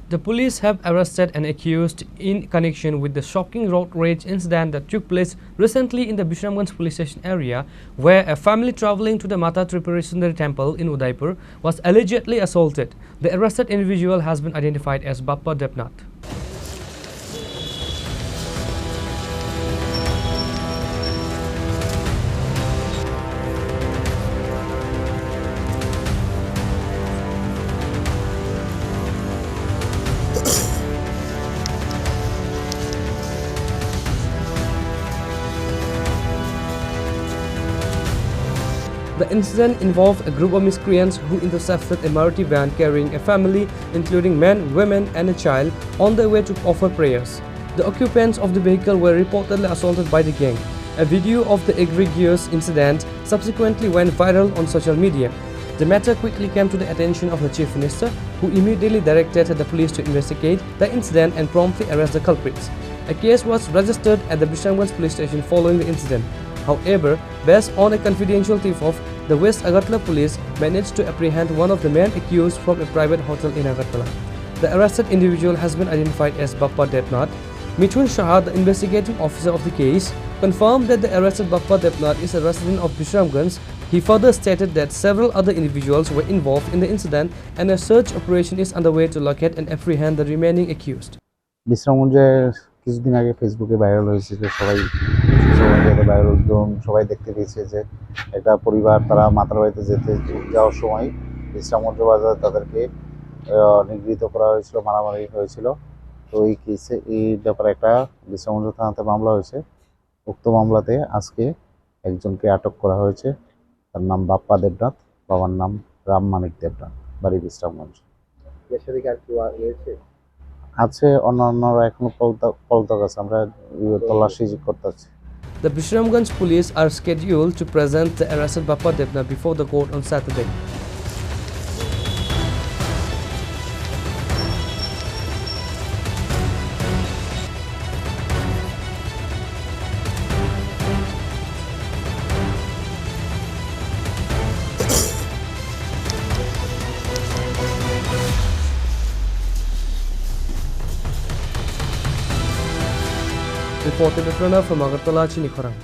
The police have arrested an accused in connection with the shocking road rage incident that took place recently in the Bishramganj police station area, where a family travelling to the Mata Tripura Sundari Temple in Udaipur was allegedly assaulted. The arrested individual has been identified as Bappa Debnath. The incident involved a group of miscreants who intercepted a Maruti van carrying a family, including men, women and a child, on their way to offer prayers. The occupants of the vehicle were reportedly assaulted by the gang. A video of the egregious incident subsequently went viral on social media. The matter quickly came to the attention of the Chief Minister, who immediately directed the police to investigate the incident and promptly arrest the culprits. A case was registered at the Bishramganj police station following the incident. However, based on a confidential tip-off, the West Agartala police managed to apprehend one of the men accused from a private hotel in Agartala. The arrested individual has been identified as Bappa Debnath. Mithun Shah, the investigating officer of the case, confirmed that the arrested Bappa Debnath is a resident of Bishramganj. He further stated that several other individuals were involved in the incident and a search operation is underway to locate and apprehend the remaining accused. বিশ্রামগঞ্জে কিছুদিন আগে ফেসবুকে viral হয়েছে যে সবাই দেখতে পেয়েছে যে একটা পরিবার তারা মাতার বাড়িতে যাওয়ার সময় বিশ্রামগঞ্জ বাজারে তাদেরকে নিগৃহীত করা হয়েছিল, মারামারি হয়েছিল। তো এই ব্যাপারে একটা বিশ্রামগঞ্জ থানাতে মামলা হয়েছে। উক্ত মামলাতে আজকে একজনকে আটক করা হয়েছে। তার নাম বাপ্পা দেবনাথ, বাবার নাম রামমানিক দেবনাথ, বাড়ি বিশ্রামগঞ্জ। আছে, অন্যান্যরা এখনো পলাতক আছে, আমরা তল্লাশি করতেছি। The Bishramganj police are scheduled to present the arrested Bappa Debnath before the court on Saturday. Reported from Agartala, Chini, Khorang.